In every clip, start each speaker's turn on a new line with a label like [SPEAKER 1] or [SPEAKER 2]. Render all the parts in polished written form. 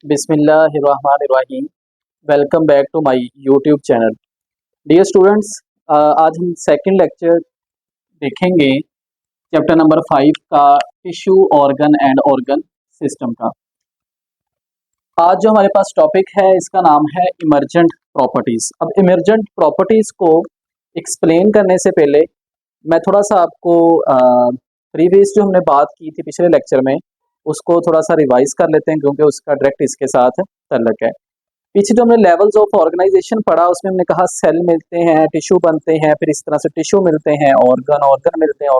[SPEAKER 1] बिस्मिल्लाहिर्रहमानिर्रहीम। Welcome back to my YouTube channel. Dear students, आज हम सेकंड लेक्चर देखेंगे चैप्टर नंबर 5 का tissue organ and organ system का। आज जो हमारे पास टॉपिक है इसका नाम है इमर्जेंट प्रॉपर्टीज़। अब इमर्जेंट प्रॉपर्टीज़ को एक्सप्लेन करने से पहले मैं थोड़ा सा आपको प्रीवियस जो हमने बात की थी पिछले लेक्चर में उसको थोड़ा सा रिवाइज कर लेते हैं, क्योंकि उसका डायरेक्ट इसके साथ ताल्लुक है। पीछे जो हमने लेवल्स ऑफ ऑर्गेनाइजेशन पढ़ा उसमें हमने कहा सेल मिलते हैं, टिश्यू बनते हैं, फिर इस तरह से टिश्यू मिलते हैं, ऑर्गन ऑर्गन मिलते हैं,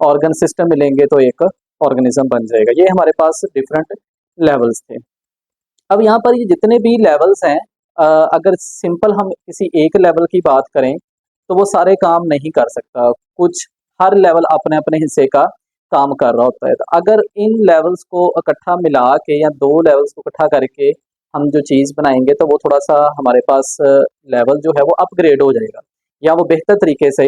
[SPEAKER 1] ऑर्गन सिस्टम मिलेंगे तो एक ऑर्गेनिज्म बन जाएगा। ये हमारे पास डिफरेंट लेवल्स थे। अब यहाँ पर ये जितने भी लेवल्स हैं, अगर सिंपल हम किसी एक लेवल की बात करें तो वो सारे काम नहीं कर सकता। कुछ हर लेवल अपने अपने हिस्से का काम कर रहा होता है। तो अगर इन लेवल्स को इकट्ठा मिला के या दो लेवल्स को इकट्ठा करके हम जो चीज़ बनाएंगे तो वो थोड़ा सा हमारे पास लेवल जो है वो अपग्रेड हो जाएगा या वो बेहतर तरीके से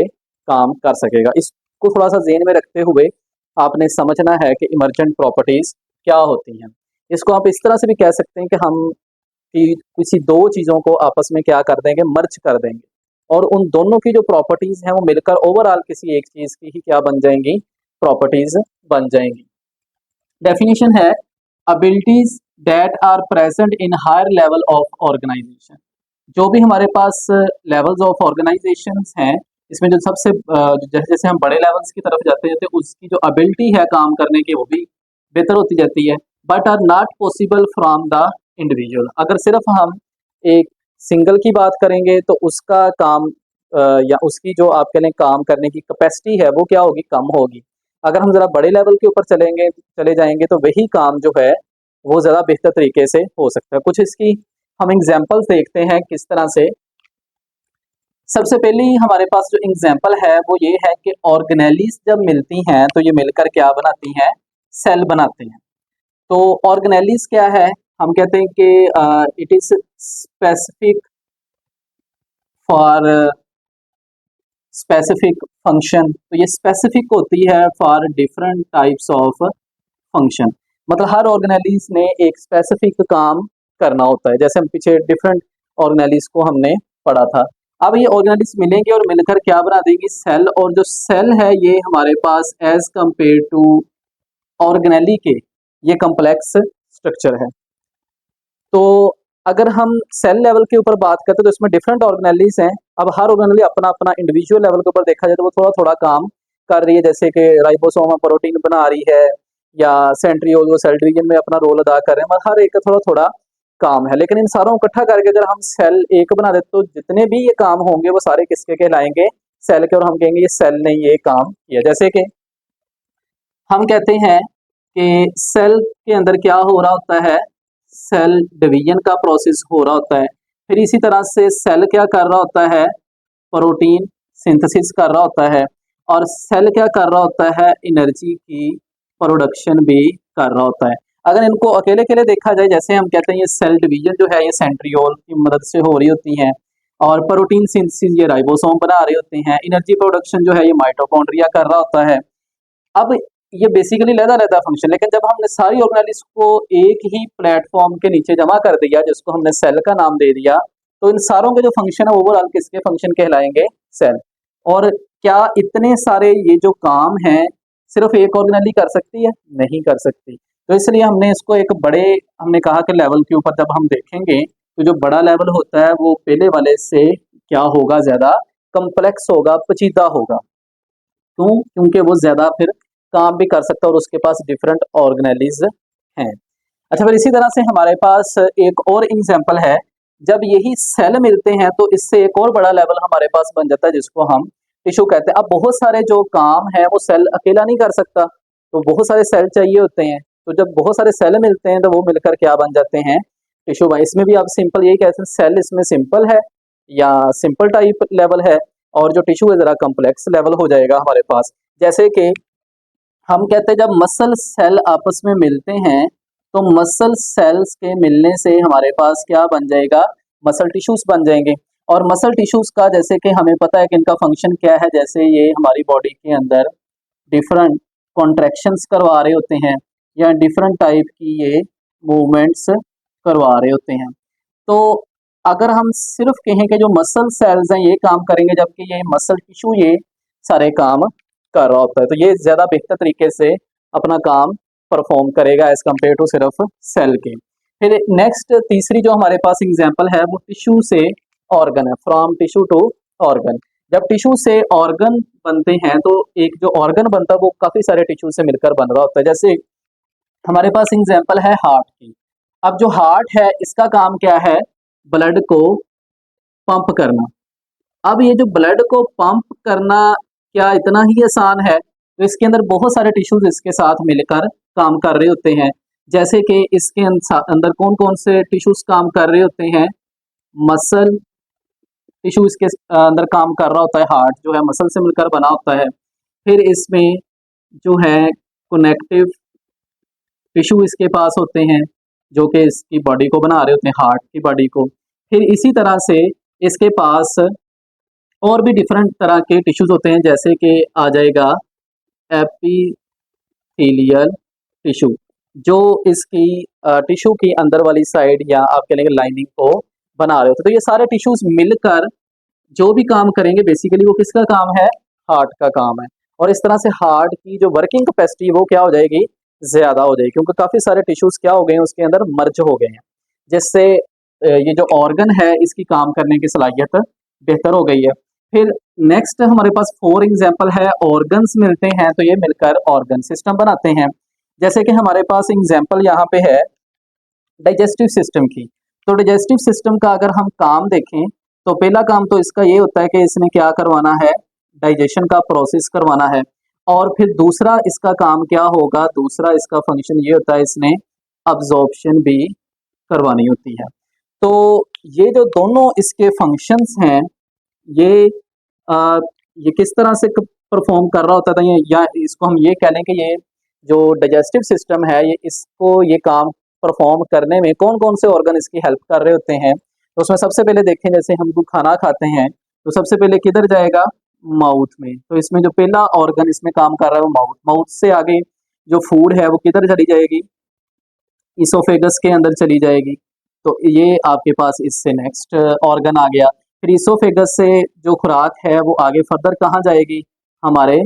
[SPEAKER 1] काम कर सकेगा। इसको थोड़ा सा ज़हन में रखते हुए आपने समझना है कि इमर्जेंट प्रॉपर्टीज़ क्या होती हैं। इसको आप इस तरह से भी कह सकते हैं कि हम किसी दो चीज़ों को आपस में क्या कर देंगे, मर्ज कर देंगे, और उन दोनों की जो प्रॉपर्टीज़ हैं वो मिलकर ओवरऑल किसी एक चीज़ की ही क्या बन जाएंगी, प्रॉपर्टीज़ बन जाएंगी। डेफिनेशन है abilities that are present in higher level of organisation. जो भी हमारे पास लेवल्स ऑफ ऑर्गेनाइजेशन हैं इसमें जो सबसे जैसे जैसे हम बड़े लेवल्स की तरफ जाते हैं तो उसकी जो एबिलिटी है काम करने की वो भी बेहतर होती जाती है, but are not possible from the individual. अगर सिर्फ हम एक सिंगल की बात करेंगे तो उसका काम या उसकी जो आप कह लें काम करने की कैपेसिटी है वो क्या होगी, कम होगी। अगर हम ज़रा बड़े लेवल के ऊपर चले जाएंगे तो वही काम जो है वो ज़्यादा बेहतर तरीके से हो सकता है। कुछ इसकी हम एग्जांपल्स देखते हैं किस तरह से। सबसे पहले ही हमारे पास जो एग्जांपल है वो ये है कि ऑर्गेनेलीज जब मिलती हैं तो ये मिलकर क्या बनाती हैं, सेल बनाते हैं। तो ऑर्गेनेलीज क्या है, हम कहते हैं कि it is specific for specific function. तो ये स्पेसिफिक होती है for different types of function. मतलब हर ऑर्गेनेलीज ने एक स्पेसिफिक काम करना होता है। जैसे हम पीछे डिफरेंट ऑर्गेनेलीज को हमने पढ़ा था। अब ये ऑर्गेनेलीज मिलेंगे और मिलकर क्या बना देंगी, सेल। और जो सेल है ये हमारे पास एज कंपेयर टू ऑर्गेनेली के ये कम्प्लेक्स स्ट्रक्चर है। तो अगर हम सेल लेवल के ऊपर बात करते हैं तो इसमें डिफरेंट ऑर्गेनेलीज हैं। अब हर ऑर्गेनेली अपना अपना इंडिविजुअल लेवल के ऊपर देखा जाए तो वो थोड़ा थोड़ा काम कर रही है। जैसे कि राइबोसोम प्रोटीन बना रही है या सेंट्रियोल वो सेल डिवीजन में अपना रोल अदा कर रहे हैं। मतलब हर एक का थोड़ा थोड़ा काम है, लेकिन इन सारों को इकट्ठा करके अगर हम सेल एक बना देते तो जितने भी ये काम होंगे वो सारे किसके कहलाएंगे, सेल के। और हम कहेंगे ये सेल ने ये काम किया। जैसे कि हम कहते हैं कि सेल के अंदर क्या हो रहा होता है, सेल डिवीजन का प्रोसेस हो रहा होता है। फिर इसी तरह से सेल क्या कर रहा होता है, प्रोटीन सिंथेसिस कर रहा होता है। और सेल क्या कर रहा होता है, एनर्जी की प्रोडक्शन भी कर रहा होता है। अगर इनको अकेले अकेले देखा जाए, जैसे हम कहते हैं ये सेल डिवीजन जो है ये सेंट्रियोल की मदद से हो रही होती है, और प्रोटीन सिंथेसिस ये राइबोसोम बना रहे होते हैं, एनर्जी प्रोडक्शन जो है ये माइटोकॉन्ड्रिया कर रहा होता है। अब ये बेसिकली लहदा फंक्शन, लेकिन जब हमने सारी ऑर्गेनेलिस को एक ही प्लेटफॉर्म के नीचे जमा कर दिया जिसको हमने सेल का नाम दे दिया, तो इन सारों के जो फंक्शन है ओवरऑल किसके फंक्शन कहलाएंगे, सेल। और क्या इतने सारे ये जो काम हैं सिर्फ एक ऑर्गेनेली कर सकती है, नहीं कर सकती। तो इसलिए हमने इसको एक बड़े, हमने कहा कि लेवल के ऊपर जब हम देखेंगे तो जो बड़ा लेवल होता है वो पहले वाले से क्या होगा, ज्यादा कम्प्लेक्स होगा, पेचीदा होगा। क्यों? क्योंकि वो ज्यादा फिर काम भी कर सकता है और उसके पास डिफरेंट ऑर्गेनेलीज हैं। अच्छा, फिर इसी तरह से हमारे पास एक और एग्जांपल है। जब यही सेल मिलते हैं तो इससे एक और बड़ा लेवल हमारे पास बन जाता है जिसको हम टिश्यू कहते हैं। अब बहुत सारे जो काम है वो सेल अकेला नहीं कर सकता, तो बहुत सारे सेल चाहिए होते हैं। तो जब बहुत सारे सेल मिलते हैं तो वो मिलकर क्या बन जाते हैं, टिश्यू। भाई इसमें भी आप सिंपल यही कहते हैं, सेल इसमें सिंपल है या सिंपल टाइप लेवल है, और जो टिश्यू है जरा कम्प्लेक्स लेवल हो जाएगा हमारे पास। जैसे कि हम कहते हैं जब मसल सेल आपस में मिलते हैं तो मसल सेल्स के मिलने से हमारे पास क्या बन जाएगा, मसल टिश्यूज बन जाएंगे। और मसल टिश्यूज का जैसे कि हमें पता है कि इनका फंक्शन क्या है, जैसे ये हमारी बॉडी के अंदर डिफरेंट कॉन्ट्रैक्शंस करवा रहे होते हैं या डिफरेंट टाइप की ये मूवमेंट्स करवा रहे होते हैं। तो अगर हम सिर्फ कहें कि जो मसल सेल्स हैं ये काम करेंगे, जबकि ये मसल टिश्यू ये सारे काम कर रहा होता है, तो ये ज़्यादा बेहतर तरीके से अपना काम परफॉर्म करेगा एज कम्पेयर टू सिर्फ सेल के। फिर नेक्स्ट तीसरी जो हमारे पास एग्जांपल है वो टिश्यू से ऑर्गन है, फ्रॉम टिश्यू टू ऑर्गन। जब टिश्यू से ऑर्गन बनते हैं तो एक जो ऑर्गन बनता है वो काफ़ी सारे टिश्यू से मिलकर बन रहा होता है। जैसे हमारे पास एग्जांपल है हार्ट की। अब जो हार्ट है इसका काम क्या है? ब्लड को पंप करना। अब ये जो ब्लड को पंप करना क्या इतना ही आसान है? तो इसके अंदर बहुत सारे टिश्यूज इसके साथ मिलकर काम कर रहे होते हैं। जैसे कि इसके अंदर कौन कौन से टिश्यूज काम कर रहे होते हैं? मसल टिश्यू इसके अंदर काम कर रहा होता है, हार्ट जो है मसल से मिलकर बना होता है। फिर इसमें जो है कनेक्टिव टिश्यू इसके पास होते हैं जो कि इसकी बॉडी को बना रहे होते हैं, हार्ट की बॉडी को। फिर इसी तरह से इसके पास और भी डिफरेंट तरह के टिश्यूज होते हैं, जैसे कि आ जाएगा एपिथेलियल टिश्यू जो इसकी टिश्यू की अंदर वाली साइड या आप कह लेंगे लाइनिंग को बना रहे होते हैं। तो ये सारे टिश्यूज मिलकर जो भी काम करेंगे बेसिकली वो किसका काम है? हार्ट का काम है। और इस तरह से हार्ट की जो वर्किंग कैपेसिटी वो क्या हो जाएगी? ज़्यादा हो जाएगी, क्योंकि काफ़ी सारे टिश्यूज क्या हो गए हैं उसके अंदर मर्ज हो गए हैं, जिससे ये जो ऑर्गन है इसकी काम करने की सलाहियत बेहतर हो गई है। फिर नेक्स्ट हमारे पास 4 एग्जांपल है, ऑर्गन्स मिलते हैं तो ये मिलकर ऑर्गन सिस्टम बनाते हैं। जैसे कि हमारे पास एग्जांपल यहाँ पे है डाइजेस्टिव सिस्टम की। तो डाइजेस्टिव सिस्टम का अगर हम काम देखें तो पहला काम तो इसका ये होता है कि इसने क्या करवाना है? डाइजेशन का प्रोसेस करवाना है। और फिर दूसरा इसका काम क्या होगा? दूसरा इसका फंक्शन ये होता है इसने अब्जॉर्प्शन भी करवानी होती है। तो ये जो दोनों इसके फंक्शंस हैं ये ये किस तरह से परफॉर्म कर रहा होता था ये, या इसको हम ये कह लें कि ये जो डाइजेस्टिव सिस्टम है ये काम परफॉर्म करने में कौन कौन से ऑर्गन इसकी हेल्प कर रहे होते हैं। तो उसमें सबसे पहले देखें, जैसे हम खाना खाते हैं तो सबसे पहले किधर जाएगा? माउथ में। तो इसमें जो पहला ऑर्गन इसमें काम कर रहा है वो माउथ। माउथ से आगे जो फूड है वो किधर चली जाएगी? इसोफेगस के अंदर चली जाएगी। तो ये आपके पास इससे नेक्स्ट ऑर्गन आ गया। फिर इसोफेगस से जो खुराक है वो आगे फर्दर कहाँ जाएगी? हमारे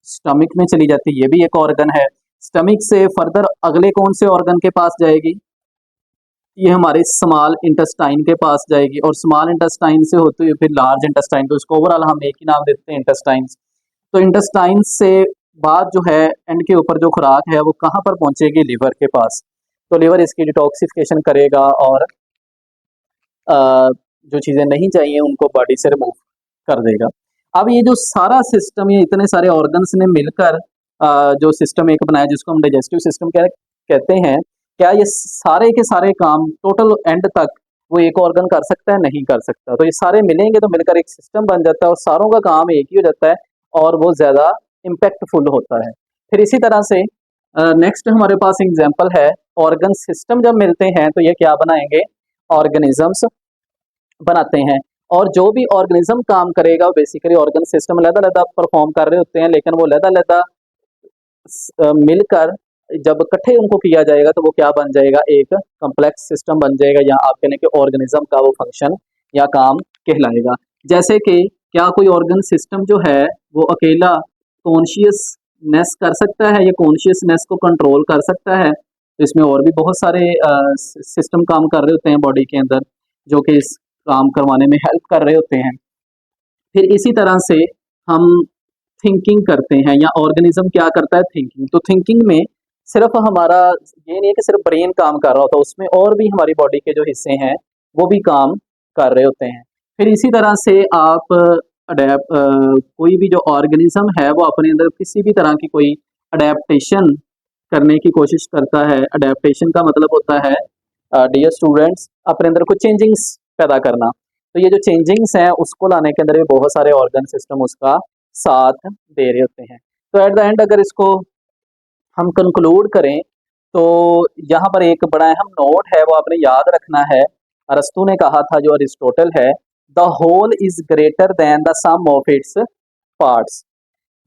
[SPEAKER 1] स्टमक में चली जाती है, ये भी एक ऑर्गन है। स्टमक से फर्दर अगले कौन से ऑर्गन के पास जाएगी? ये हमारे स्मॉल इंटेस्टाइन के पास जाएगी, और स्मॉल इंटेस्टाइन से होते हुए फिर लार्ज इंटेस्टाइन। तो इसको ओवरऑल हम एक ही नाम देते हैं, इंटेस्टाइन्स। तो इंटेस्टाइन से बाद जो है एंड के ऊपर जो खुराक है वो कहाँ पर पहुंचेगी? लिवर के पास। तो लिवर इसकी डिटॉक्सिफिकेशन करेगा और जो चीज़ें नहीं चाहिए उनको बॉडी से रिमूव कर देगा। अब ये जो सारा सिस्टम, ये इतने सारे ऑर्गन्स ने मिलकर जो सिस्टम एक बनाया जिसको हम डाइजेस्टिव सिस्टम कहते हैं, क्या ये सारे के सारे काम टोटल एंड तक वो एक ऑर्गन कर सकता है? नहीं कर सकता। तो ये सारे मिलेंगे तो मिलकर एक सिस्टम बन जाता है और सारों का काम एक ही हो जाता है और वो ज़्यादा इम्पैक्टफुल होता है। फिर इसी तरह से नेक्स्ट हमारे पास एग्जाम्पल है, ऑर्गन सिस्टम जब मिलते हैं तो ये क्या बनाएंगे? ऑर्गेनिजम्स बनाते हैं। और जो भी ऑर्गेनिज्म काम करेगा वो बेसिकली ऑर्गन सिस्टम अलग-अलग परफॉर्म कर रहे होते हैं, लेकिन वो अलग-अलग मिलकर जब इकट्ठे उनको किया जाएगा तो वो क्या बन जाएगा? एक कॉम्प्लेक्स सिस्टम बन जाएगा, या आप कहें कि ऑर्गेनिज्म का वो फंक्शन या काम कहलाएगा। जैसे कि क्या कोई ऑर्गन सिस्टम जो है वो अकेला कॉन्शियसनेस कर सकता है या कॉन्शियसनेस को कंट्रोल कर सकता है? तो इसमें और भी बहुत सारे सिस्टम काम कर रहे होते हैं बॉडी के अंदर जो कि इस काम करवाने में हेल्प कर रहे होते हैं। फिर इसी तरह से हम थिंकिंग करते हैं, या ऑर्गेनिज्म क्या करता है? थिंकिंग। तो थिंकिंग में सिर्फ हमारा ये नहीं है कि सिर्फ ब्रेन काम कर रहा होता है, उसमें और भी हमारी बॉडी के जो हिस्से हैं वो भी काम कर रहे होते हैं। फिर इसी तरह से आप कोई भी जो ऑर्गेनिज्म है वो अपने अंदर किसी भी तरह की कोई अडेप्टेशन करने की कोशिश करता है। अडेप्टेशन का मतलब होता है डियर स्टूडेंट्स, अपने अंदर कुछ चेंजिंग्स पैदा करना। तो ये जो चेंजिंग्स हैं उसको लाने के अंदर भी बहुत सारे ऑर्गन सिस्टम उसका साथ दे रहे होते हैं। तो एट द एंड अगर इसको हम कंक्लूड करें तो यहाँ पर एक बड़ा अहम नोट है वो आपने याद रखना है। अरस्तु ने कहा था, जो अरिस्टोटल है, the whole is greater than the sum of its parts.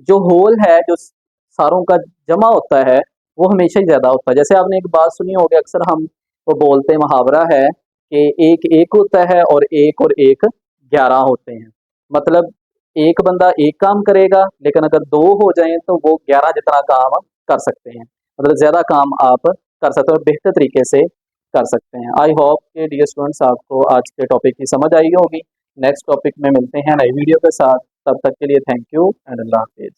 [SPEAKER 1] जो होल है, जो सारों का जमा होता है, वो हमेशा ही ज़्यादा होता है। जैसे आपने एक बात सुनी होगी, अक्सर हम वो बोलते मुहावरा है कि एक एक होता है और एक 11 होते हैं। मतलब एक बंदा एक काम करेगा, लेकिन अगर 2 हो जाएँ तो वो 11 जितना काम कर सकते हैं। मतलब ज़्यादा काम आप कर सकते हो और बेहतर तरीके से कर सकते हैं। आई होप कि डियर स्टूडेंट्स आपको आज के टॉपिक की समझ आई होगी। नेक्स्ट टॉपिक में मिलते हैं नई वीडियो के साथ। तब तक के लिए थैंक यू एंड अल्लाह हाफ़िज़।